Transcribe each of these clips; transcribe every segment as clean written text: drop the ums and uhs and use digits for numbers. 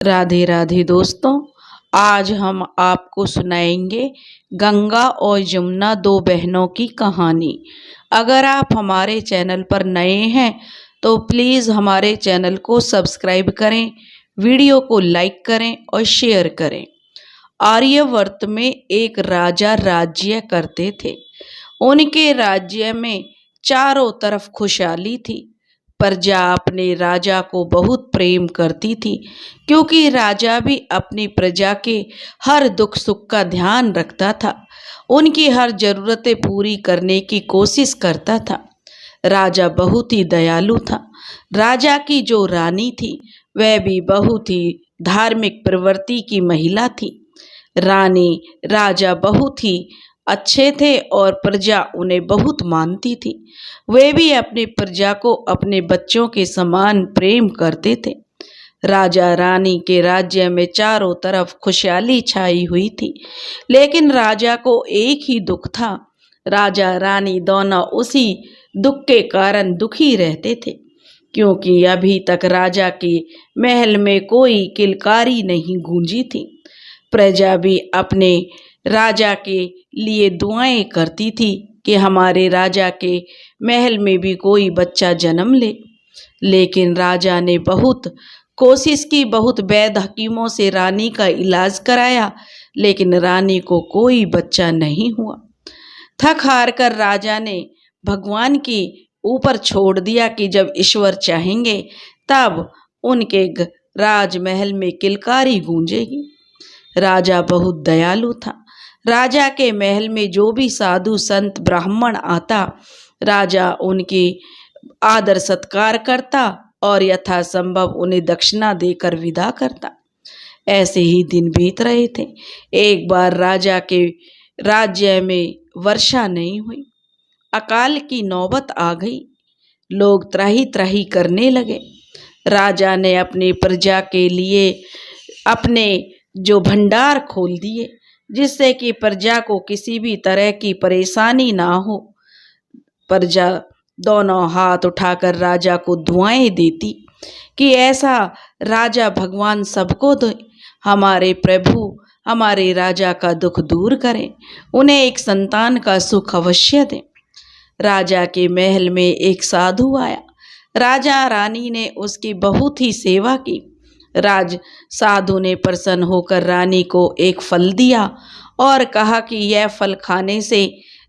राधे राधे दोस्तों, आज हम आपको सुनाएंगे गंगा और यमुना दो बहनों की कहानी। अगर आप हमारे चैनल पर नए हैं तो प्लीज़ हमारे चैनल को सब्सक्राइब करें, वीडियो को लाइक करें और शेयर करें। आर्यावर्त में एक राजा राज्य करते थे। उनके राज्य में चारों तरफ खुशहाली थी। प्रजा अपने राजा को बहुत प्रेम करती थी, क्योंकि राजा भी अपनी प्रजा के हर दुख सुख का ध्यान रखता था, उनकी हर जरूरतें पूरी करने की कोशिश करता था। राजा बहुत ही दयालु था। राजा की जो रानी थी वह भी बहुत ही धार्मिक प्रवृत्ति की महिला थी। रानी राजा बहुत ही अच्छे थे और प्रजा उन्हें बहुत मानती थी। वे भी अपनी प्रजा को अपने बच्चों के समान प्रेम करते थे। राजा रानी के राज्य में चारों तरफ खुशहाली छाई हुई थी, लेकिन राजा को एक ही दुख था। राजा रानी दोनों उसी दुख के कारण दुखी रहते थे, क्योंकि अभी तक राजा के महल में कोई किलकारी नहीं गूंजी थी। प्रजा भी अपने राजा के लिए दुआएं करती थी कि हमारे राजा के महल में भी कोई बच्चा जन्म ले। लेकिन राजा ने बहुत कोशिश की, बहुत वैद्य हकीमों से रानी का इलाज कराया, लेकिन रानी को कोई बच्चा नहीं हुआ। थक हार कर राजा ने भगवान के ऊपर छोड़ दिया कि जब ईश्वर चाहेंगे तब उनके राजमहल में किलकारी गूंजेगी। राजा बहुत दयालु था। राजा के महल में जो भी साधु संत ब्राह्मण आता, राजा उनकी आदर सत्कार करता और यथासंभव उन्हें दक्षिणा देकर विदा करता। ऐसे ही दिन बीत रहे थे। एक बार राजा के राज्य में वर्षा नहीं हुई। अकाल की नौबत आ गई। लोग त्राही त्राही करने लगे। राजा ने अपनी प्रजा के लिए अपने जो भंडार खोल दिए, जिससे कि प्रजा को किसी भी तरह की परेशानी ना हो। प्रजा दोनों हाथ उठाकर राजा को दुआएं देती कि ऐसा राजा भगवान सबको दे, हमारे प्रभु हमारे राजा का दुख दूर करें, उन्हें एक संतान का सुख अवश्य दें। राजा के महल में एक साधु आया। राजा रानी ने उसकी बहुत ही सेवा की। राज साधु ने प्रसन्न होकर रानी को एक फल दिया और कहा कि यह फल खाने से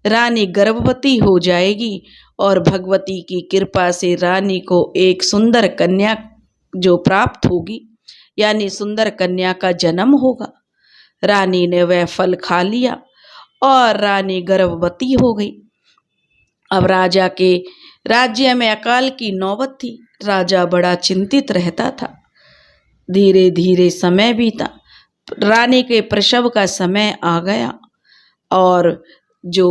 रानी गर्भवती हो जाएगी और भगवती की कृपा से रानी को एक सुंदर कन्या जो प्राप्त होगी, यानी सुंदर कन्या का जन्म होगा। रानी ने वह फल खा लिया और रानी गर्भवती हो गई। अब राजा के राज्य में अकाल की नौबत थी। राजा बड़ा चिंतित रहता था। धीरे धीरे समय बीता। रानी के प्रसव का समय आ गया और जो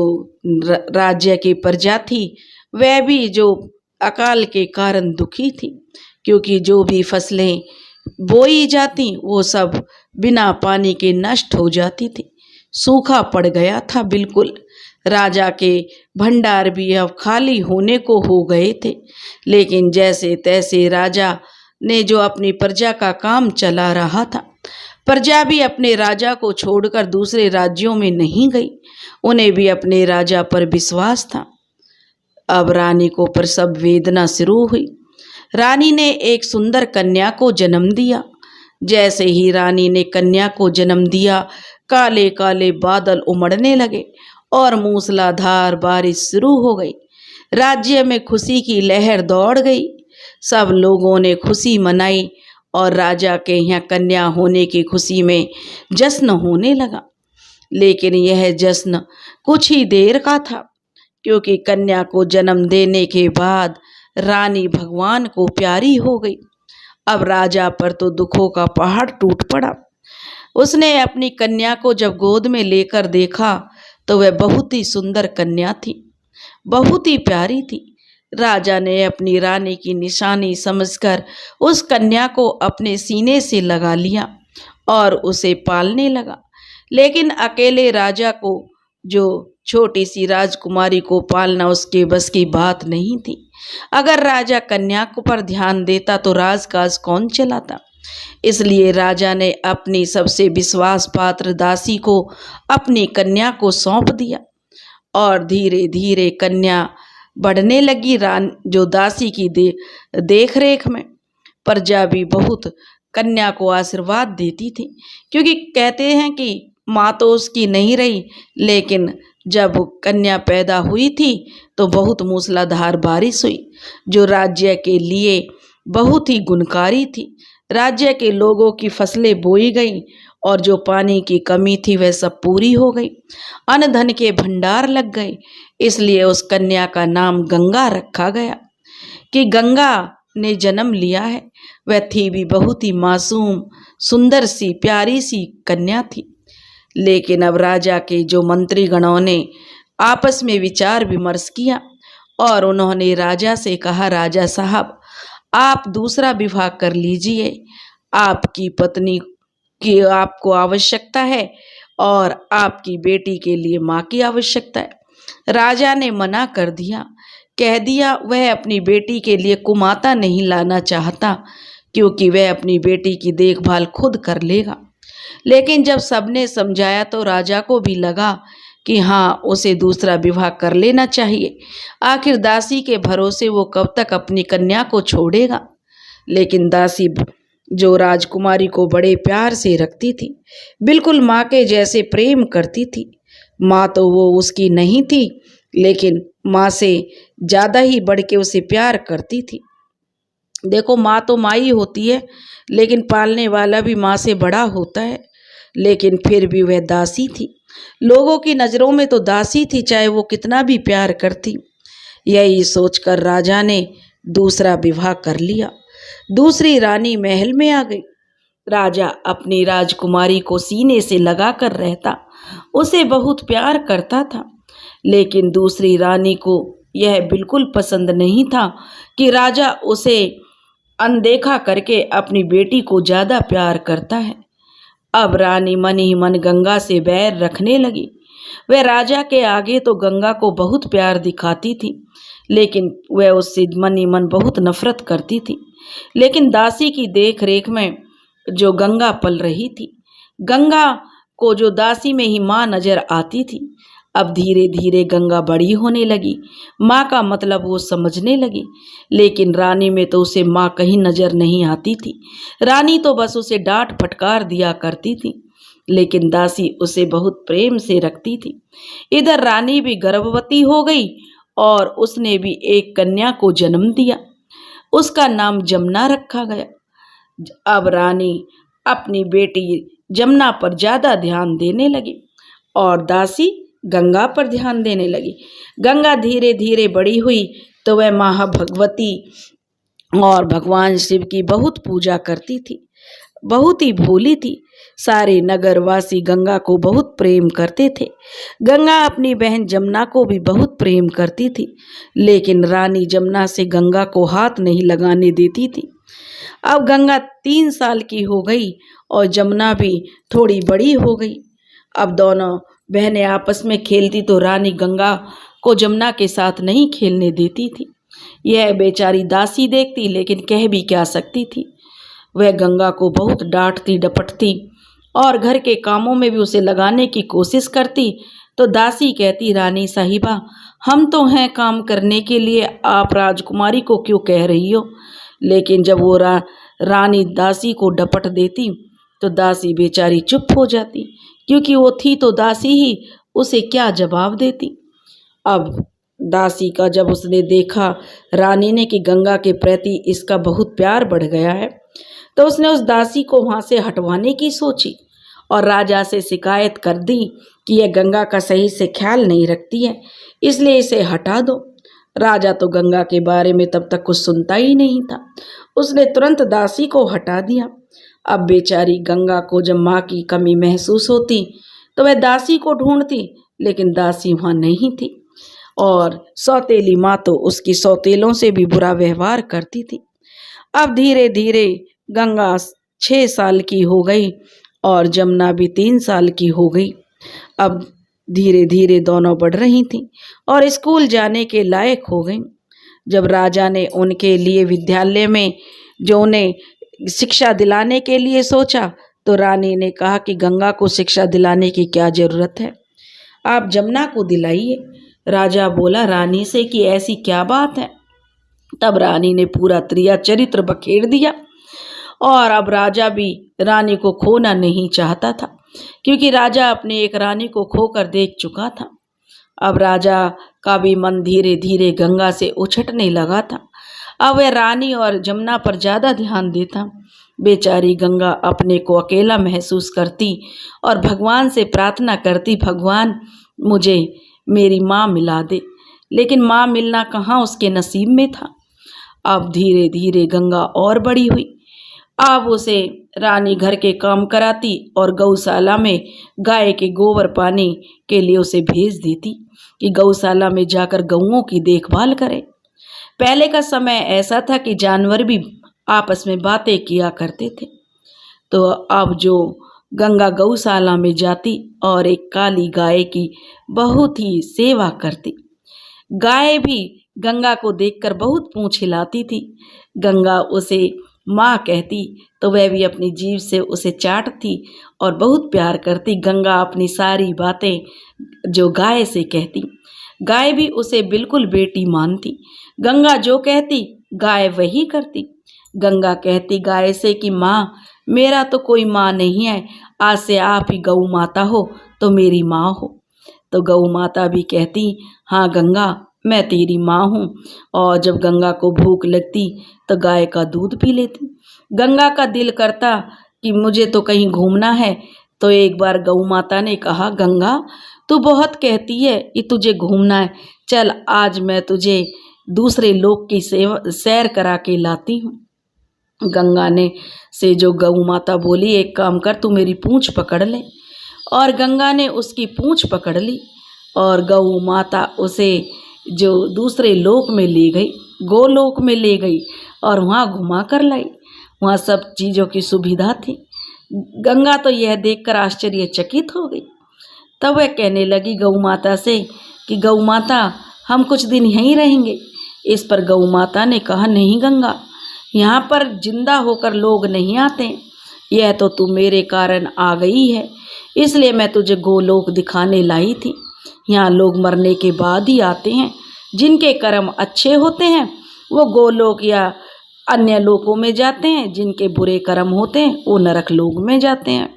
राज्य की प्रजा थी वह भी जो अकाल के कारण दुखी थी, क्योंकि जो भी फसलें बोई जाती वो सब बिना पानी के नष्ट हो जाती थी। सूखा पड़ गया था बिल्कुल। राजा के भंडार भी अब खाली होने को हो गए थे। लेकिन जैसे तैसे राजा ने जो अपनी प्रजा का काम चला रहा था। प्रजा भी अपने राजा को छोड़कर दूसरे राज्यों में नहीं गई। उन्हें भी अपने राजा पर विश्वास था। अब रानी को प्रसव वेदना शुरू हुई। रानी ने एक सुंदर कन्या को जन्म दिया। जैसे ही रानी ने कन्या को जन्म दिया, काले काले बादल उमड़ने लगे और मूसलाधार बारिश शुरू हो गई। राज्य में खुशी की लहर दौड़ गई। सब लोगों ने खुशी मनाई और राजा के यहाँ कन्या होने की खुशी में जश्न होने लगा। लेकिन यह जश्न कुछ ही देर का था, क्योंकि कन्या को जन्म देने के बाद रानी भगवान को प्यारी हो गई। अब राजा पर तो दुखों का पहाड़ टूट पड़ा। उसने अपनी कन्या को जब गोद में लेकर देखा तो वह बहुत ही सुंदर कन्या थी, बहुत ही प्यारी थी। राजा ने अपनी रानी की निशानी समझकर उस कन्या को अपने सीने से लगा लिया और उसे पालने लगा। लेकिन अकेले राजा को जो छोटी सी राजकुमारी को पालना उसके बस की बात नहीं थी। अगर राजा कन्या को पर ध्यान देता तो राजकाज कौन चलाता। इसलिए राजा ने अपनी सबसे विश्वास पात्र दासी को अपनी कन्या को सौंप दिया और धीरे धीरे कन्या बढ़ने लगी। जो दासी की देख रेख में प्रजा भी बहुत कन्या को आशीर्वाद देती थी, क्योंकि कहते हैं कि माँ तो उसकी नहीं रही, लेकिन जब कन्या पैदा हुई थी तो बहुत मूसलाधार बारिश हुई जो राज्य के लिए बहुत ही गुणकारी थी। राज्य के लोगों की फसलें बोई गईं और जो पानी की कमी थी वह सब पूरी हो गई। अन्न धन के भंडार लग गए। इसलिए उस कन्या का नाम गंगा रखा गया कि गंगा ने जन्म लिया है। वह थी भी बहुत ही मासूम, सुंदर सी, प्यारी सी कन्या थी। लेकिन अब राजा के जो मंत्रीगणों ने आपस में विचार विमर्श किया और उन्होंने राजा से कहा, राजा साहब, आप दूसरा विवाह कर लीजिए। आपकी पत्नी की आपको आवश्यकता है और आपकी बेटी के लिए माँ की आवश्यकता है। राजा ने मना कर दिया, कह दिया वह अपनी बेटी के लिए कुमाता नहीं लाना चाहता, क्योंकि वह अपनी बेटी की देखभाल खुद कर लेगा। लेकिन जब सबने समझाया तो राजा को भी लगा कि हाँ, उसे दूसरा विवाह कर लेना चाहिए। आखिर दासी के भरोसे वो कब तक अपनी कन्या को छोड़ेगा। लेकिन दासी जो राजकुमारी को बड़े प्यार से रखती थी, बिल्कुल माँ के जैसे प्रेम करती थी। माँ तो वो उसकी नहीं थी, लेकिन माँ से ज़्यादा ही बढ़ के उसे प्यार करती थी। देखो, माँ तो माँ ही होती है, लेकिन पालने वाला भी माँ से बड़ा होता है। लेकिन फिर भी वह दासी थी। लोगों की नज़रों में तो दासी थी, चाहे वो कितना भी प्यार करती। यही सोचकर राजा ने दूसरा विवाह कर लिया। दूसरी रानी महल में आ गई। राजा अपनी राजकुमारी को सीने से लगा कर रहता, उसे बहुत प्यार करता था। लेकिन दूसरी रानी को यह बिल्कुल पसंद नहीं था कि राजा उसे अनदेखा करके अपनी बेटी को ज़्यादा प्यार करता है। अब रानी मन ही मन गंगा से बैर रखने लगी। वह राजा के आगे तो गंगा को बहुत प्यार दिखाती थी, लेकिन वह उससे मन ही मन बहुत नफरत करती थी। लेकिन दासी की देख रेख में जो गंगा पल रही थी, गंगा को जो दासी में ही माँ नजर आती थी, अब धीरे धीरे गंगा बड़ी होने लगी। माँ का मतलब वो समझने लगी। लेकिन रानी में तो उसे माँ कहीं नजर नहीं आती थी। रानी तो बस उसे डांट फटकार दिया करती थी, लेकिन दासी उसे बहुत प्रेम से रखती थी। इधर रानी भी गर्भवती हो गई और उसने भी एक कन्या को जन्म दिया। उसका नाम जमुना रखा गया। अब रानी अपनी बेटी जमुना पर ज़्यादा ध्यान देने लगी और दासी गंगा पर ध्यान देने लगी। गंगा धीरे धीरे बड़ी हुई तो वह माँ भगवती और भगवान शिव की बहुत पूजा करती थी। बहुत ही भोली थी। सारे नगरवासी गंगा को बहुत प्रेम करते थे। गंगा अपनी बहन जमुना को भी बहुत प्रेम करती थी, लेकिन रानी जमुना से गंगा को हाथ नहीं लगाने देती थी। अब गंगा 3 साल की हो गई और जमुना भी थोड़ी बड़ी हो गई। अब दोनों बहनें आपस में खेलती तो रानी गंगा को जमुना के साथ नहीं खेलने देती थी। यह बेचारी दासी देखती, लेकिन कह भी क्या सकती थी। वह गंगा को बहुत डांटती डपटती और घर के कामों में भी उसे लगाने की कोशिश करती। तो दासी कहती, रानी साहिबा, हम तो हैं काम करने के लिए, आप राजकुमारी को क्यों कह रही हो। लेकिन जब वो रानी दासी को डपट देती तो दासी बेचारी चुप हो जाती, क्योंकि वो थी तो दासी ही, उसे क्या जवाब देती। अब दासी का जब उसने देखा रानी ने कि गंगा के प्रति इसका बहुत प्यार बढ़ गया है, तो उसने उस दासी को वहाँ से हटवाने की सोची और राजा से शिकायत कर दी कि यह गंगा का सही से ख्याल नहीं रखती है, इसलिए इसे हटा दो। राजा तो गंगा के बारे में तब तक कुछ सुनता ही नहीं था। उसने तुरंत दासी को हटा दिया। अब बेचारी गंगा को जब माँ की कमी महसूस होती तो वह दासी को ढूंढती, लेकिन दासी वहाँ नहीं थी और सौतेली माँ तो उसकी सौतेलों से भी बुरा व्यवहार करती थी। अब धीरे धीरे गंगा 6 साल की हो गई और जमुना भी 3 साल की हो गई। अब धीरे धीरे दोनों बढ़ रही थीं और स्कूल जाने के लायक हो गईं। जब राजा ने उनके लिए विद्यालय में जो उन्हें शिक्षा दिलाने के लिए सोचा तो रानी ने कहा कि गंगा को शिक्षा दिलाने की क्या जरूरत है, आप जमुना को दिलाइए। राजा बोला रानी से कि ऐसी क्या बात है। तब रानी ने पूरा त्रिया चरित्र बखेर दिया और अब राजा भी रानी को खोना नहीं चाहता था, क्योंकि राजा अपने एक रानी को खोकर देख चुका था। अब राजा का भी मन धीरे धीरे गंगा से उछटने लगा था। अब वह रानी और जमुना पर ज़्यादा ध्यान देता। बेचारी गंगा अपने को अकेला महसूस करती और भगवान से प्रार्थना करती, भगवान मुझे मेरी माँ मिला दे। लेकिन माँ मिलना कहाँ उसके नसीब में था। अब धीरे धीरे गंगा और बड़ी हुई। अब उसे रानी घर के काम कराती और गौशाला में गाय के गोबर पानी के लिए उसे भेज देती कि गौशाला में जाकर गौओं की देखभाल करे। पहले का समय ऐसा था कि जानवर भी आपस में बातें किया करते थे। तो अब जो गंगा गौशाला में जाती और एक काली गाय की बहुत ही सेवा करती। गाय भी गंगा को देखकर बहुत पूंछ हिलाती थी। गंगा उसे माँ कहती तो वह भी अपनी जीभ से उसे चाटती और बहुत प्यार करती। गंगा अपनी सारी बातें जो गाय से कहती, गाय भी उसे बिल्कुल बेटी मानती। गंगा जो कहती गाय वही करती। गंगा कहती गाय से कि माँ मेरा तो कोई माँ नहीं है, आज से आप ही गौ माता हो तो मेरी माँ हो। तो गौ माता भी कहती हाँ गंगा मैं तेरी माँ हूँ। और जब गंगा को भूख लगती तो गाय का दूध पी लेती। गंगा का दिल करता कि मुझे तो कहीं घूमना है। तो एक बार गौ माता ने कहा गंगा तू बहुत कहती है कि तुझे घूमना है, चल आज मैं तुझे दूसरे लोक की सैर करा के लाती हूँ। गंगा ने से जो गौ माता बोली एक काम कर तू मेरी पूंछ पकड़ ले। और गंगा ने उसकी पूंछ पकड़ ली और गौ माता उसे जो दूसरे लोक में ले गई, गोलोक में ले गई और वहाँ घुमा कर लाई। वहाँ सब चीज़ों की सुविधा थी। गंगा तो यह देखकर आश्चर्यचकित हो गई। तब वह कहने लगी गौ माता से कि गौ माता हम कुछ दिन यहीं रहेंगे। इस पर गौ माता ने कहा नहीं गंगा, यहाँ पर जिंदा होकर लोग नहीं आते, यह तो तू मेरे कारण आ गई है, इसलिए मैं तुझे गोलोक दिखाने लाई थी। यहाँ लोग मरने के बाद ही आते हैं। जिनके कर्म अच्छे होते हैं वो गोलोक या अन्य लोकों में जाते हैं, जिनके बुरे कर्म होते हैं वो नरक लोक में जाते हैं।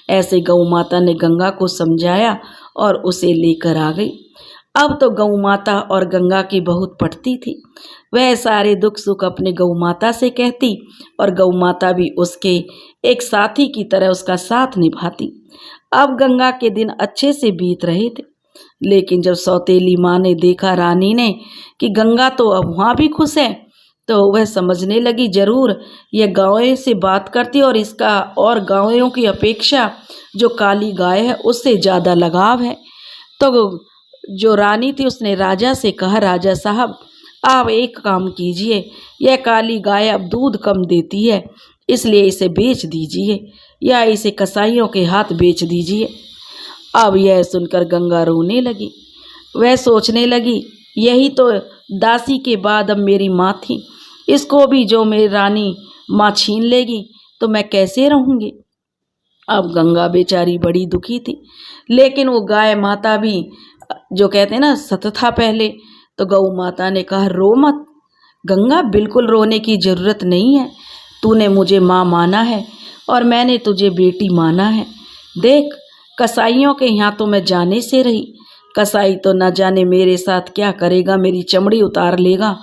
ऐसे गौ माता ने गंगा को समझाया और उसे लेकर आ गई। अब तो गौ माता और गंगा की बहुत पटती थी। वह सारे दुख सुख अपने गौ माता से कहती और गौ माता भी उसके एक साथी की तरह उसका साथ निभाती। अब गंगा के दिन अच्छे से बीत रहे थे। लेकिन जब सौतेली माँ ने देखा रानी ने कि गंगा तो अब वहाँ भी खुश है, तो वह समझने लगी जरूर यह गायों से बात करती और इसका और गायों की अपेक्षा जो काली गाय है उससे ज़्यादा लगाव है। तो जो रानी थी उसने राजा से कहा राजा साहब आप एक काम कीजिए, यह काली गाय अब दूध कम देती है इसलिए इसे बेच दीजिए या इसे कसाईयों के हाथ बेच दीजिए। अब यह सुनकर गंगा रोने लगी। वह सोचने लगी यही तो दासी के बाद अब मेरी माँ थी, इसको भी जो मेरी रानी माँ छीन लेगी तो मैं कैसे रहूँगी। अब गंगा बेचारी बड़ी दुखी थी। लेकिन वो गाय माता भी जो कहते हैं ना सत था पहले। तो गौ माता ने कहा रो मत गंगा, बिल्कुल रोने की ज़रूरत नहीं है। तूने मुझे माँ माना है और मैंने तुझे बेटी माना है। देख कसाईयों के यहाँ तो मैं जाने से रही, कसाई तो न जाने मेरे साथ क्या करेगा, मेरी चमड़ी उतार लेगा,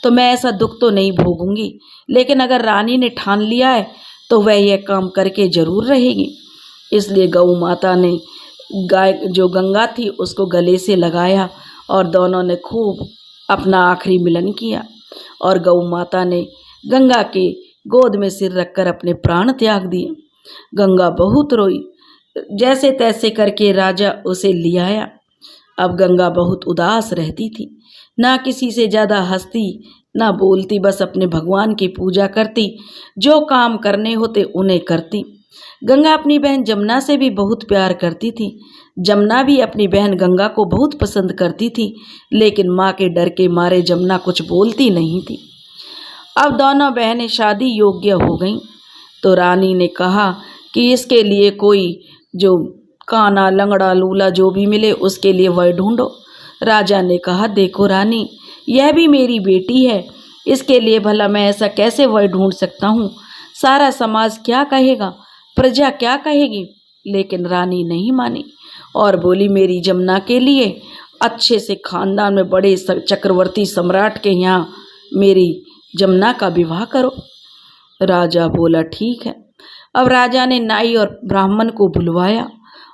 तो मैं ऐसा दुख तो नहीं भोगूंगी। लेकिन अगर रानी ने ठान लिया है तो वह यह काम करके जरूर रहेगी। इसलिए गौ माता ने गाय जो गंगा थी उसको गले से लगाया और दोनों ने खूब अपना आखिरी मिलन किया। और गौ माता ने गंगा के गोद में सिर रखकर अपने प्राण त्याग दिए। गंगा बहुत रोई। जैसे तैसे करके राजा उसे ले आया। अब गंगा बहुत उदास रहती थी, ना किसी से ज़्यादा हंसती ना बोलती, बस अपने भगवान की पूजा करती, जो काम करने होते उन्हें करती। गंगा अपनी बहन जमुना से भी बहुत प्यार करती थी। जमुना भी अपनी बहन गंगा को बहुत पसंद करती थी, लेकिन माँ के डर के मारे जमुना कुछ बोलती नहीं थी। अब दोनों बहनें शादी योग्य हो गईं। तो रानी ने कहा कि इसके लिए कोई जो काना लंगड़ा लूला जो भी मिले उसके लिए वह ढूंढो। राजा ने कहा देखो रानी, यह भी मेरी बेटी है, इसके लिए भला मैं ऐसा कैसे वह ढूंढ सकता हूँ? सारा समाज क्या कहेगा, प्रजा क्या कहेगी? लेकिन रानी नहीं मानी और बोली मेरी जमुना के लिए अच्छे से खानदान में बड़े चक्रवर्ती सम्राट के यहाँ मेरी जमुना का विवाह करो। राजा बोला ठीक है। अब राजा ने नाई और ब्राह्मण को बुलवाया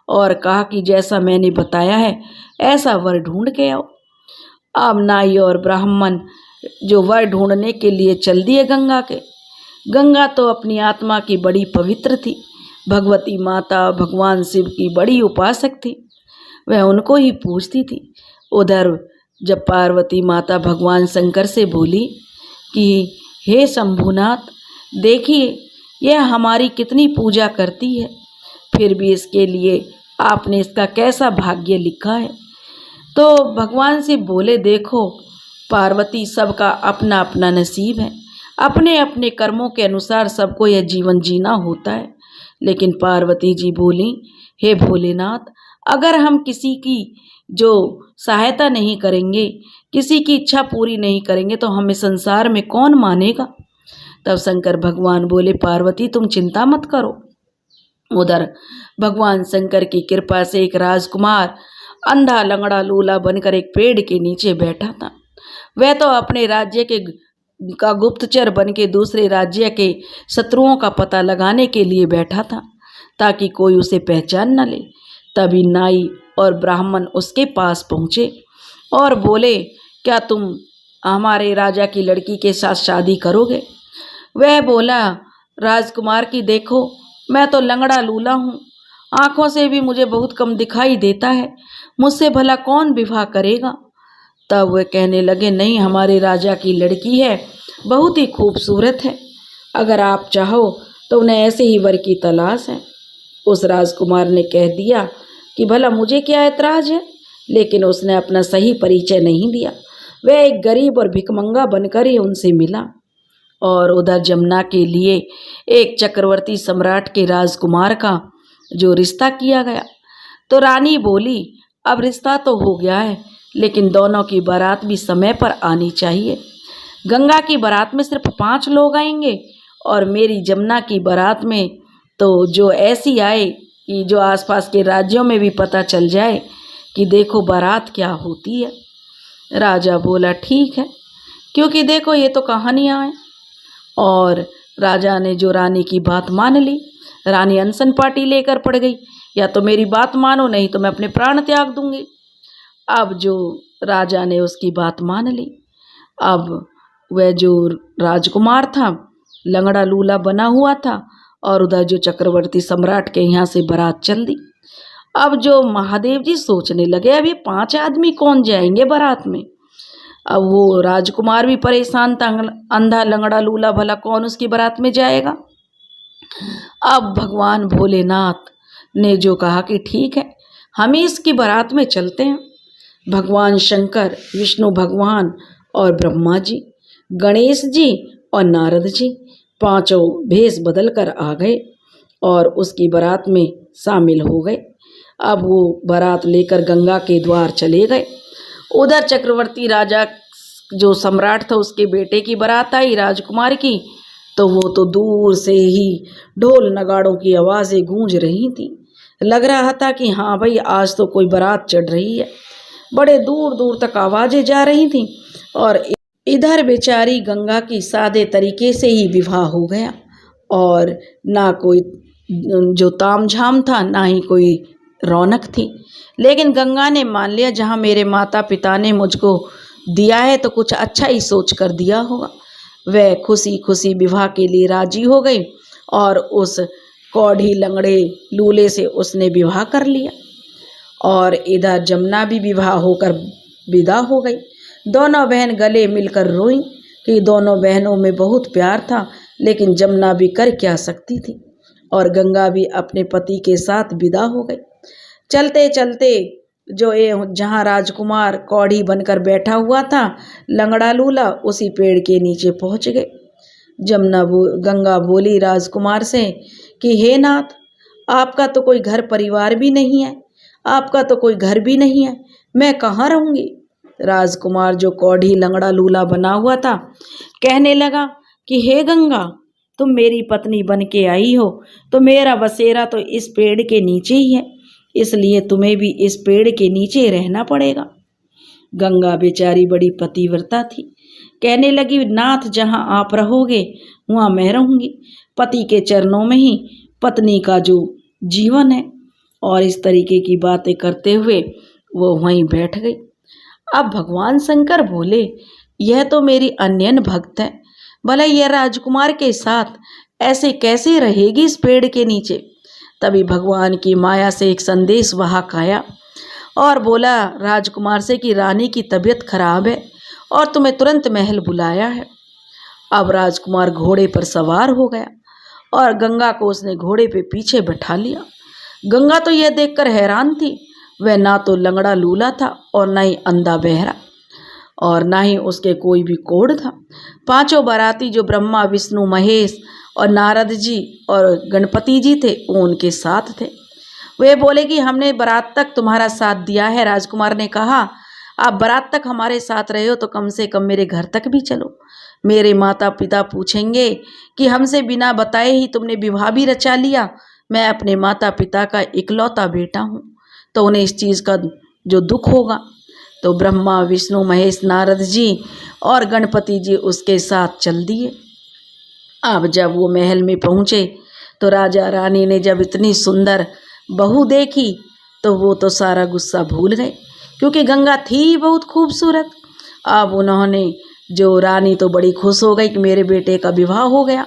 और कहा कि जैसा मैंने बताया है ऐसा वर ढूंढ के आओ। अब नाई और ब्राह्मण जो वर ढूंढने के लिए चल दिए गंगा के। गंगा तो अपनी आत्मा की बड़ी पवित्र थी, भगवती माता भगवान शिव की बड़ी उपासक थी, वह उनको ही पूजती थी। उधर जब पार्वती माता भगवान शंकर से बोली कि हे शंभुनाथ, देखिए यह हमारी कितनी पूजा करती है, फिर भी इसके लिए आपने इसका कैसा भाग्य लिखा है। तो भगवान से बोले देखो पार्वती, सबका अपना अपना नसीब है, अपने अपने कर्मों के अनुसार सबको यह जीवन जीना होता है। लेकिन पार्वती जी बोली हे भोलेनाथ, अगर हम किसी की जो सहायता नहीं करेंगे, किसी की इच्छा पूरी नहीं करेंगे तो हमें संसार में कौन मानेगा? तब शंकर भगवान बोले पार्वती तुम चिंता मत करो। उधर भगवान शंकर की कृपा से एक राजकुमार अंधा लंगड़ा लूला बनकर एक पेड़ के नीचे बैठा था। वह तो अपने राज्य के का गुप्तचर बनके दूसरे राज्य के शत्रुओं का पता लगाने के लिए बैठा था ताकि कोई उसे पहचान न ले। तभी नाई और ब्राह्मण उसके पास पहुँचे और बोले क्या तुम हमारे राजा की लड़की के साथ शादी करोगे? वह बोला राजकुमार की देखो मैं तो लंगड़ा लूला हूँ, आँखों से भी मुझे बहुत कम दिखाई देता है, मुझसे भला कौन विवाह करेगा? तब वह कहने लगे नहीं, हमारे राजा की लड़की है, बहुत ही खूबसूरत है, अगर आप चाहो तो उन्हें ऐसे ही वर की तलाश है। उस राजकुमार ने कह दिया कि भला मुझे क्या ऐतराज है, लेकिन उसने अपना सही परिचय नहीं दिया। वह एक गरीब और भिखमंगा बनकर ही उनसे मिला। और उधर जमुना के लिए एक चक्रवर्ती सम्राट के राजकुमार का जो रिश्ता किया गया। तो रानी बोली अब रिश्ता तो हो गया है, लेकिन दोनों की बारात भी समय पर आनी चाहिए। गंगा की बारात में सिर्फ 5 लोग आएंगे और मेरी जमुना की बारात में तो जो ऐसी आए कि जो आसपास के राज्यों में भी पता चल जाए कि देखो बारात क्या होती है। राजा बोला ठीक है, क्योंकि देखो ये तो कहानियाँ हैं। और राजा ने जो रानी की बात मान ली। रानी अनशन पार्टी लेकर पड़ गई, या तो मेरी बात मानो नहीं तो मैं अपने प्राण त्याग दूंगी। अब जो राजा ने उसकी बात मान ली। अब वह जो राजकुमार था लंगड़ा लूला बना हुआ था और उधर जो चक्रवर्ती सम्राट के यहाँ से बारात चल दी। अब जो महादेव जी सोचने लगे अब ये 5 आदमी कौन जाएंगे बारात में। अब वो राजकुमार भी परेशान था, अंधा लंगड़ा लूला भला कौन उसकी बारात में जाएगा। अब भगवान भोलेनाथ ने जो कहा कि ठीक है हम इसकी बारात में चलते हैं। भगवान शंकर, विष्णु भगवान और ब्रह्मा जी, गणेश जी और नारद जी 5 भेष बदल कर आ गए और उसकी बारात में शामिल हो गए। अब वो बारात लेकर गंगा के द्वार चले गए। उधर चक्रवर्ती राजा जो सम्राट था उसके बेटे की बारात आई राजकुमार की, तो वो तो दूर से ही ढोल नगाड़ों की आवाज़ें गूंज रही थी। लग रहा था कि हाँ भाई आज तो कोई बारात चढ़ रही है। बड़े दूर दूर तक आवाज़ें जा रही थीं और इधर बेचारी गंगा की सादे तरीके से ही विवाह हो गया और ना कोई जो तामझाम था ना ही कोई रौनक थी। लेकिन गंगा ने मान लिया जहाँ मेरे माता पिता ने मुझको दिया है तो कुछ अच्छा ही सोच कर दिया होगा। वह खुशी खुशी विवाह के लिए राजी हो गई और उस कौड़ी लंगड़े लूले से उसने विवाह कर लिया। और इधर जमुना भी विवाह होकर विदा हो गई। दोनों बहन गले मिलकर रोईं कि दोनों बहनों में बहुत प्यार था, लेकिन जमुना भी कर क्या सकती थी। और गंगा भी अपने पति के साथ विदा हो गई। चलते चलते जो जहाँ राजकुमार कौड़ी बनकर बैठा हुआ था लंगड़ा लूला, उसी पेड़ के नीचे पहुँच गए। गंगा बोली राजकुमार से कि हे नाथ, आपका तो कोई घर परिवार भी नहीं है, आपका तो कोई घर भी नहीं है, मैं कहाँ रहूँगी। राजकुमार जो कौड़ी लंगड़ा लूला बना हुआ था कहने लगा कि हे गंगा, तुम मेरी पत्नी बन के आई हो तो मेरा बसेरा तो इस पेड़ के नीचे ही है, इसलिए तुम्हें भी इस पेड़ के नीचे रहना पड़ेगा। गंगा बेचारी बड़ी पतिव्रता थी, कहने लगी नाथ, जहाँ आप रहोगे वहाँ मैं रहूँगी, पति के चरणों में ही पत्नी का जो जीवन है। और इस तरीके की बातें करते हुए वो वहीं बैठ गई। अब भगवान शंकर बोले, यह तो मेरी अन्यन भक्त है, भला यह राजकुमार के साथ ऐसे कैसे रहेगी इस पेड़ के नीचे। तभी भगवान की माया से एक संदेश वाहक आया और बोला राजकुमार से कि रानी की तबीयत खराब है और तुम्हें तुरंत महल बुलाया है। अब राजकुमार घोड़े पर सवार हो गया और गंगा को उसने घोड़े पे पीछे बैठा लिया। गंगा तो यह देखकर हैरान थी, वह ना तो लंगड़ा लूला था और ना ही अंधा बहरा और ना ही उसके कोई भी कोढ़ था। पांचों बाराती जो ब्रह्मा विष्णु महेश और नारद जी और गणपति जी थे वो उनके साथ थे। वे बोले कि हमने बारात तक तुम्हारा साथ दिया है। राजकुमार ने कहा, आप बारात तक हमारे साथ रहे हो तो कम से कम मेरे घर तक भी चलो। मेरे माता पिता पूछेंगे कि हमसे बिना बताए ही तुमने विवाह भी रचा लिया, मैं अपने माता पिता का इकलौता बेटा हूँ, तो उन्हें इस चीज़ का जो दुख होगा। तो ब्रह्मा विष्णु महेश नारद जी और गणपति जी उसके साथ चल दिए। अब जब वो महल में पहुँचे तो राजा रानी ने जब इतनी सुंदर बहू देखी तो वो तो सारा गुस्सा भूल गए, क्योंकि गंगा थी बहुत खूबसूरत। अब उन्होंने जो रानी तो बड़ी खुश हो गई कि मेरे बेटे का विवाह हो गया,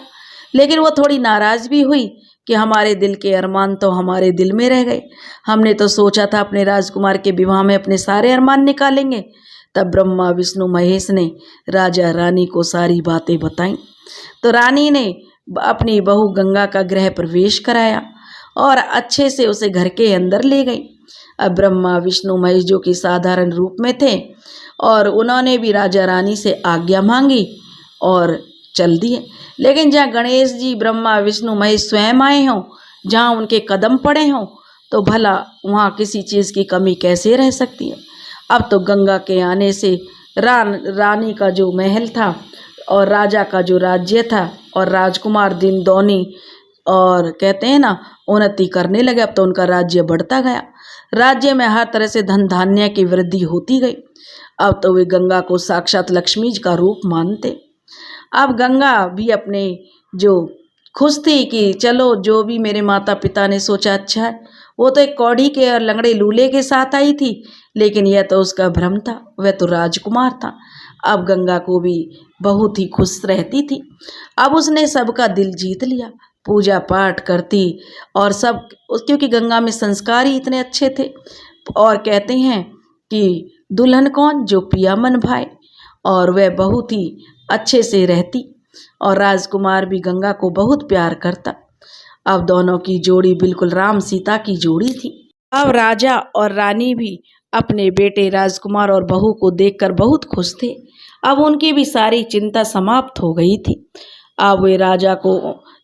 लेकिन वो थोड़ी नाराज़ भी हुई कि हमारे दिल के अरमान तो हमारे दिल में रह गए। हमने तो सोचा था अपने राजकुमार के विवाह में अपने सारे अरमान निकालेंगे। तब ब्रह्मा विष्णु महेश ने राजा रानी को सारी बातें बताईं। तो रानी ने अपनी बहू गंगा का गृह प्रवेश कराया और अच्छे से उसे घर के अंदर ले गई। अब ब्रह्मा विष्णु महेश जो कि साधारण रूप में थे और उन्होंने भी राजा रानी से आज्ञा मांगी और चल दिए। लेकिन जहाँ गणेश जी ब्रह्मा विष्णु महेश स्वयं आए हों, जहाँ उनके कदम पड़े हों, तो भला वहाँ किसी चीज़ की कमी कैसे रह सकती है। अब तो गंगा के आने से रानी का जो महल था और राजा का जो राज्य था और राजकुमार दिन दौनी और कहते हैं ना उन्नति करने लगे। अब तो उनका राज्य बढ़ता गया, राज्य में हर तरह से धन धान्य की वृद्धि होती गई। अब तो वे गंगा को साक्षात लक्ष्मी जी का रूप मानते। अब गंगा भी अपने जो खुश थी कि चलो जो भी मेरे माता पिता ने सोचा अच्छा है। वो तो एक कौड़ी के और लंगड़े लूले के साथ आई थी, लेकिन यह तो उसका भ्रम था, वह तो राजकुमार था। अब गंगा को भी बहुत ही खुश रहती थी। अब उसने सबका दिल जीत लिया, पूजा पाठ करती और सब, क्योंकि गंगा में संस्कार ही इतने अच्छे थे। और कहते हैं कि दुल्हन कौन जो पिया मन भाए, और वह बहुत ही अच्छे से रहती और राजकुमार भी गंगा को बहुत प्यार करता। अब दोनों की जोड़ी बिल्कुल राम सीता की जोड़ी थी। अब राजा और रानी भी अपने बेटे राजकुमार और बहू को देखकर बहुत खुश थे। अब उनकी भी सारी चिंता समाप्त हो गई थी। अब वे राजा को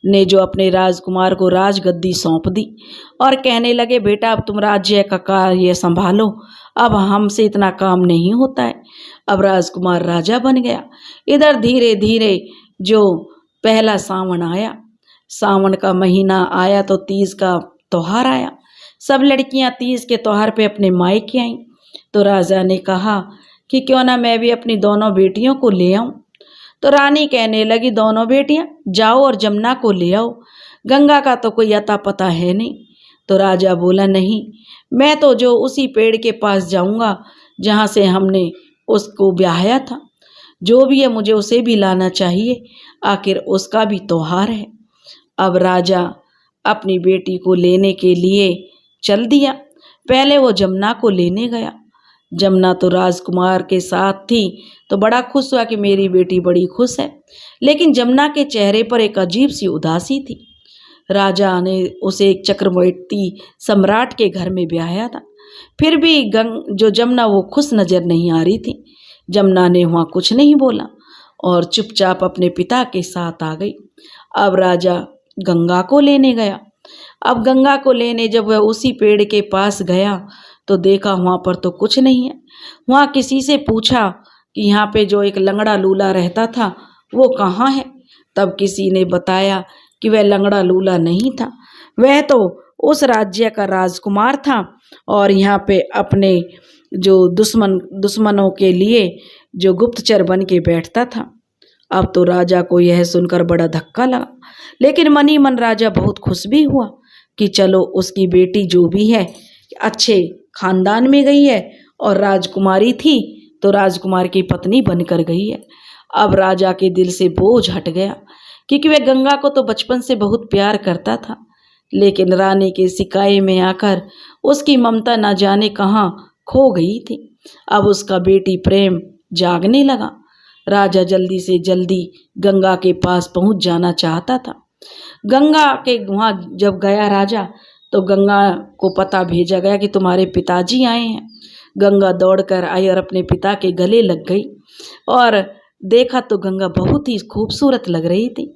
ने जो अपने राजकुमार को राजगद्दी सौंप दी और कहने लगे, बेटा अब तुम राज्य का कार्य संभालो, अब हमसे इतना काम नहीं होता है। अब राजकुमार राजा बन गया। इधर धीरे धीरे जो पहला सावन आया, सावन का महीना आया तो तीज का त्योहार आया। सब लड़कियां तीज के त्योहार पे अपने मायके आईं। तो राजा ने कहा कि क्यों ना मैं भी अपनी दोनों बेटियों को ले आऊं। तो रानी कहने लगी, दोनों बेटियां जाओ और जमुना को ले आओ, गंगा का तो कोई अता पता है नहीं। तो राजा बोला, नहीं, मैं तो जो उसी पेड़ के पास जाऊंगा जहाँ से हमने उसको ब्याहया था, जो भी है मुझे उसे भी लाना चाहिए, आखिर उसका भी त्योहार है। अब राजा अपनी बेटी को लेने के लिए चल दिया। पहले वो जमुना को लेने गया। जमुना तो राजकुमार के साथ थी तो बड़ा खुश हुआ कि मेरी बेटी बड़ी खुश है, लेकिन जमुना के चेहरे पर एक अजीब सी उदासी थी। राजा ने उसे एक चक्रवर्ती सम्राट के घर में ब्याहया था, फिर भी जो जमुना वो खुश नज़र नहीं आ रही थी। जमुना ने वहाँ कुछ नहीं बोला और चुपचाप अपने पिता के साथ आ गई। अब राजा गंगा को लेने गया। अब गंगा को लेने जब वह उसी पेड़ के पास गया तो देखा वहाँ पर तो कुछ नहीं है। वहाँ किसी से पूछा कि यहाँ पे जो एक लंगड़ा लूला रहता था वो कहाँ है। तब किसी ने बताया कि वह लंगड़ा लूला नहीं था, वह तो उस राज्य का राजकुमार था और यहाँ पे अपने जो दुश्मनों के लिए जो गुप्तचर बन के बैठता था। अब तो राजा को यह सुनकर बड़ा धक्का लगा, लेकिन मन ही मन राजा बहुत खुश भी हुआ कि चलो उसकी बेटी जो भी है अच्छे खानदान में गई है और राजकुमारी थी तो राजकुमार की पत्नी बनकर गई है। अब राजा के दिल से बोझ हट गया क्योंकि वह गंगा को तो बचपन से बहुत प्यार करता था, लेकिन रानी के सिकाए में आकर उसकी ममता न जाने कहाँ खो गई थी। अब उसका बेटी प्रेम जागने लगा। राजा जल्दी से जल्दी गंगा के पास पहुंच जाना चाहता था। गंगा के वहाँ जब गया राजा तो गंगा को पता भेजा गया कि तुम्हारे पिताजी आए हैं। गंगा दौड़कर आई और अपने पिता के गले लग गई और देखा तो गंगा बहुत ही खूबसूरत लग रही थी।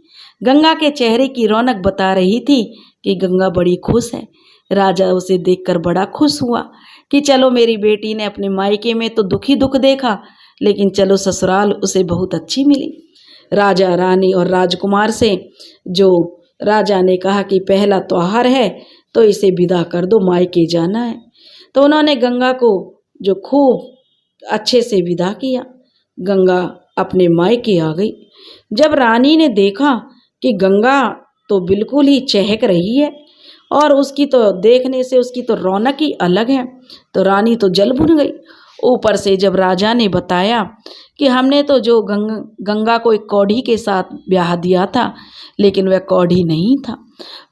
गंगा के चेहरे की रौनक बता रही थी कि गंगा बड़ी खुश है। राजा उसे देखकर बड़ा खुश हुआ कि चलो मेरी बेटी ने अपने मायके में तो दुखी दुख देखा, लेकिन चलो ससुराल उसे बहुत अच्छी मिली। राजा रानी और राजकुमार से जो राजा ने कहा कि पहला त्योहार है तो इसे विदा कर दो, मायके जाना है। तो उन्होंने गंगा को जो खूब अच्छे से विदा किया। गंगा अपने मायके आ गई। जब रानी ने देखा कि गंगा तो बिल्कुल ही चहक रही है और उसकी तो देखने से उसकी तो रौनक ही अलग है, तो रानी तो जल भुन गई। ऊपर से जब राजा ने बताया कि हमने तो जो गंगा को एक कौड़ी के साथ ब्याह दिया था, लेकिन वह कौड़ी नहीं था,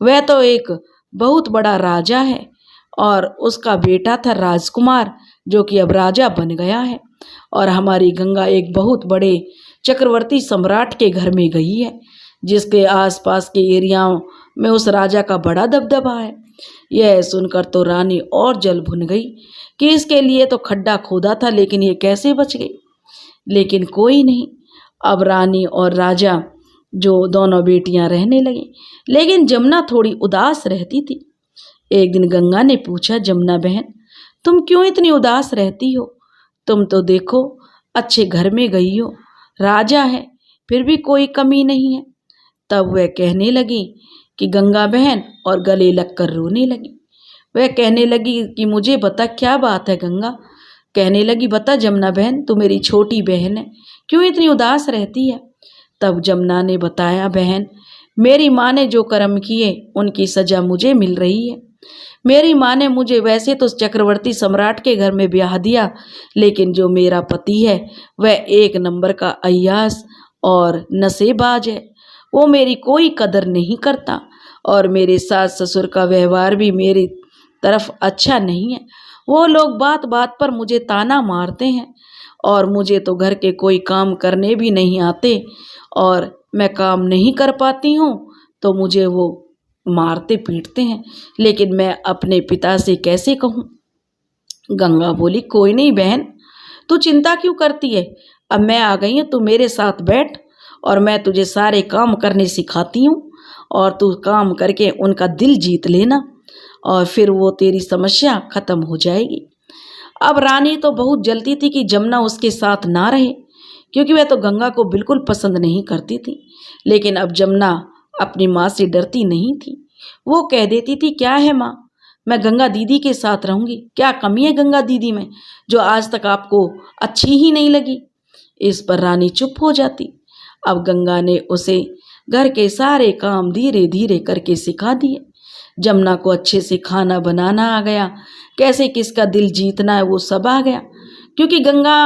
वह तो एक बहुत बड़ा राजा है और उसका बेटा था राजकुमार जो कि अब राजा बन गया है, और हमारी गंगा एक बहुत बड़े चक्रवर्ती सम्राट के घर में गई है जिसके आसपास के एरियाओं में उस राजा का बड़ा दबदबा है। यह सुनकर तो रानी और जल भुन गई कि इसके लिए तो खड्डा खोदा था, लेकिन ये कैसे बच गई। लेकिन कोई नहीं, अब रानी और राजा जो दोनों बेटियां रहने लगी, लेकिन जमुना थोड़ी उदास रहती थी। एक दिन गंगा ने पूछा, जमुना बहन तुम क्यों इतनी उदास रहती हो? तुम तो देखो अच्छे घर में गई हो, राजा है फिर भी कोई कमी नहीं है। तब वह कहने लगी कि गंगा बहन, और गले लगकर रोने लगी। वह कहने लगी कि मुझे बता क्या बात है गंगा। कहने लगी बता जमुना बहन, तू मेरी छोटी बहन है, क्यों इतनी उदास रहती है? तब जमुना ने बताया, बहन मेरी माँ ने जो कर्म किए उनकी सजा मुझे मिल रही है। मेरी माँ ने मुझे वैसे तो चक्रवर्ती सम्राट के घर में ब्याह दिया, लेकिन जो मेरा पति है वह एक नंबर का अय्यास और नशेबाज है। वो मेरी कोई कदर नहीं करता और मेरे सास ससुर का व्यवहार भी मेरी तरफ अच्छा नहीं है। वो लोग बात बात पर मुझे ताना मारते हैं और मुझे तो घर के कोई काम करने भी नहीं आते, और मैं काम नहीं कर पाती हूँ तो मुझे वो मारते पीटते हैं, लेकिन मैं अपने पिता से कैसे कहूँ। गंगा बोली, कोई नहीं बहन, तू चिंता क्यों करती है, अब मैं आ गई हूँ, तू मेरे साथ बैठ और मैं तुझे सारे काम करने सिखाती हूँ और तू काम करके उनका दिल जीत लेना और फिर वो तेरी समस्या खत्म हो जाएगी। अब रानी तो बहुत जलती थी कि जमुना उसके साथ ना रहे, क्योंकि वह तो गंगा को बिल्कुल पसंद नहीं करती थी। लेकिन अब जमुना अपनी माँ से डरती नहीं थी। वो कह देती थी, क्या है माँ, मैं गंगा दीदी के साथ रहूँगी, क्या कमी है गंगा दीदी में जो आज तक आपको अच्छी ही नहीं लगी। इस पर रानी चुप हो जाती। अब गंगा ने उसे घर के सारे काम धीरे धीरे करके सिखा दिए। जमुना को अच्छे से खाना बनाना आ गया, कैसे किसका दिल जीतना है वो सब आ गया, क्योंकि गंगा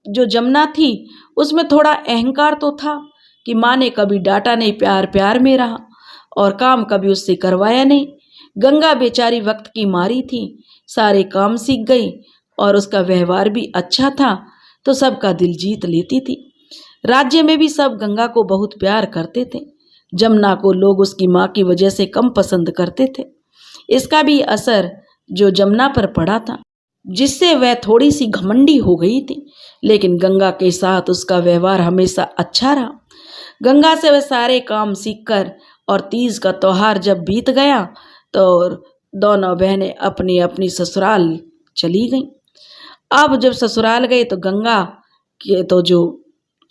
जो जमुना थी उसमें थोड़ा अहंकार तो था कि माँ ने कभी डांटा नहीं, प्यार प्यार में रहा और काम कभी उससे करवाया नहीं। गंगा बेचारी वक्त की मारी थी, सारे काम सीख गई और उसका व्यवहार भी अच्छा था तो सबका दिल जीत लेती थी। राज्य में भी सब गंगा को बहुत प्यार करते थे। जमुना को लोग उसकी माँ की वजह से कम पसंद करते थे। इसका भी असर जो जमुना पर पड़ा था। जिससे वह थोड़ी सी घमंडी हो गई थी, लेकिन गंगा के साथ उसका व्यवहार हमेशा अच्छा रहा। गंगा से वह सारे काम सीखकर और तीज का त्योहार जब बीत गया तो दोनों बहनें अपनी अपनी ससुराल चली गईं। अब जब ससुराल गए तो गंगा के तो जो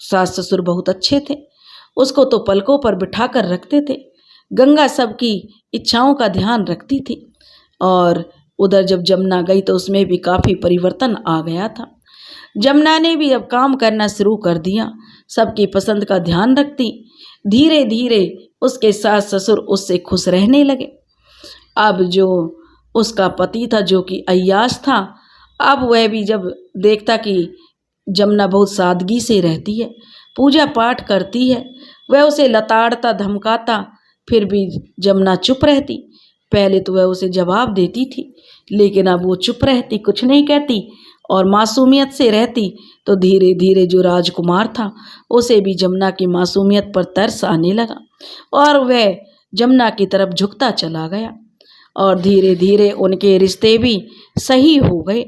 सास ससुर बहुत अच्छे थे, उसको तो पलकों पर बिठा कर रखते थे। गंगा सबकी इच्छाओं का ध्यान रखती थी। और उधर जब जमुना गई तो उसमें भी काफ़ी परिवर्तन आ गया था। जमुना ने भी अब काम करना शुरू कर दिया, सबकी पसंद का ध्यान रखती। धीरे धीरे उसके सास ससुर उससे खुश रहने लगे। अब जो उसका पति था जो कि अय्याश था, अब वह भी जब देखता कि जमुना बहुत सादगी से रहती है, पूजा पाठ करती है, वह उसे लताड़ता धमकाता, फिर भी जमुना चुप रहती। पहले तो वह उसे जवाब देती थी, लेकिन अब वो चुप रहती, कुछ नहीं कहती और मासूमियत से रहती। तो धीरे धीरे जो राजकुमार था उसे भी जमुना की मासूमियत पर तरस आने लगा और वह जमुना की तरफ झुकता चला गया। और धीरे धीरे उनके रिश्ते भी सही हो गए,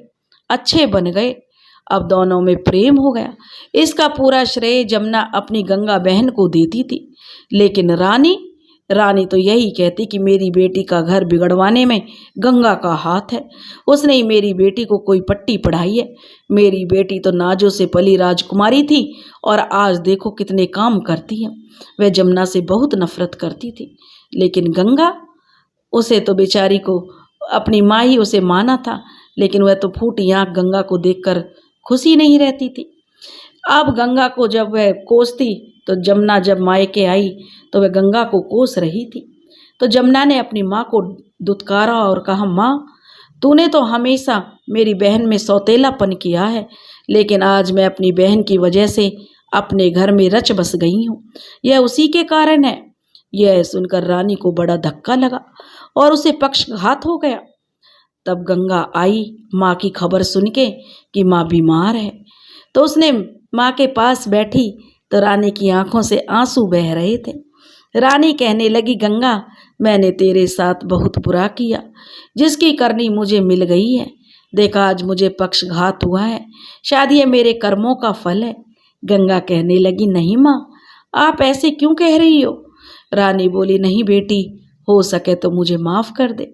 अच्छे बन गए। अब दोनों में प्रेम हो गया। इसका पूरा श्रेय जमुना अपनी गंगा बहन को देती थी, लेकिन रानी तो यही कहती कि मेरी बेटी का घर बिगड़वाने में गंगा का हाथ है। उसने ही मेरी बेटी को कोई पट्टी पढ़ाई है। मेरी बेटी तो नाजों से पली राजकुमारी थी और आज देखो कितने काम करती है। वह जमुना से बहुत नफरत करती थी, लेकिन गंगा, उसे तो बेचारी को अपनी माँ ही उसे माना था, लेकिन वह तो फूटी आँख गंगा को देखकर खुशी नहीं रहती थी। अब गंगा को जब वह कोसती तो जमुना जब मायके आई तो वह गंगा को कोस रही थी। तो जमुना ने अपनी माँ को दुत्कारा और कहा, माँ, तूने तो हमेशा मेरी बहन में सौतेलापन किया है, लेकिन आज मैं अपनी बहन की वजह से अपने घर में रच बस गई हूँ। यह उसी के कारण है। यह सुनकर रानी को बड़ा धक्का लगा और उसे पक्षघात हो गया। तब गंगा आई माँ की खबर सुन के कि माँ बीमार है, तो उसने माँ के पास बैठी तो रानी की आंखों से आंसू बह रहे थे। रानी कहने लगी, गंगा, मैंने तेरे साथ बहुत बुरा किया, जिसकी करनी मुझे मिल गई है। देखा आज मुझे पक्षघात हुआ है, शायद ये मेरे कर्मों का फल है। गंगा कहने लगी, नहीं माँ, आप ऐसे क्यों कह रही हो? रानी बोली, नहीं बेटी, हो सके तो मुझे माफ़ कर दे।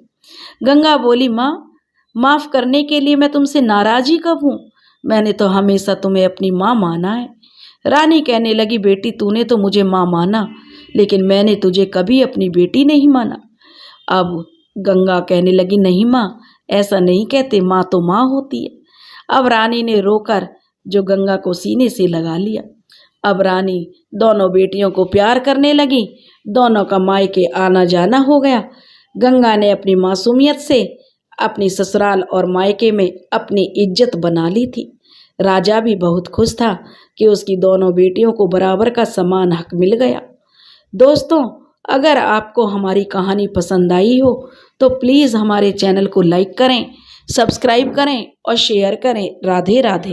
गंगा बोली, माँ, माफ़ करने के लिए मैं तुमसे नाराज़ ही कब हूँ? मैंने तो हमेशा तुम्हें अपनी माँ माना है। रानी कहने लगी, बेटी, तूने तो मुझे माँ माना, लेकिन मैंने तुझे कभी अपनी बेटी नहीं माना। अब गंगा कहने लगी, नहीं माँ, ऐसा नहीं कहते, माँ तो माँ होती है। अब रानी ने रोकर जो गंगा को सीने से लगा लिया। अब रानी दोनों बेटियों को प्यार करने लगी, दोनों का मायके आना जाना हो गया। गंगा ने अपनी मासूमियत से अपनी ससुराल और मायके में अपनी इज्जत बना ली थी। राजा भी बहुत खुश था कि उसकी दोनों बेटियों को बराबर का समान हक मिल गया। दोस्तों, अगर आपको हमारी कहानी पसंद आई हो तो प्लीज़ हमारे चैनल को लाइक करें, सब्सक्राइब करें और शेयर करें। राधे राधे।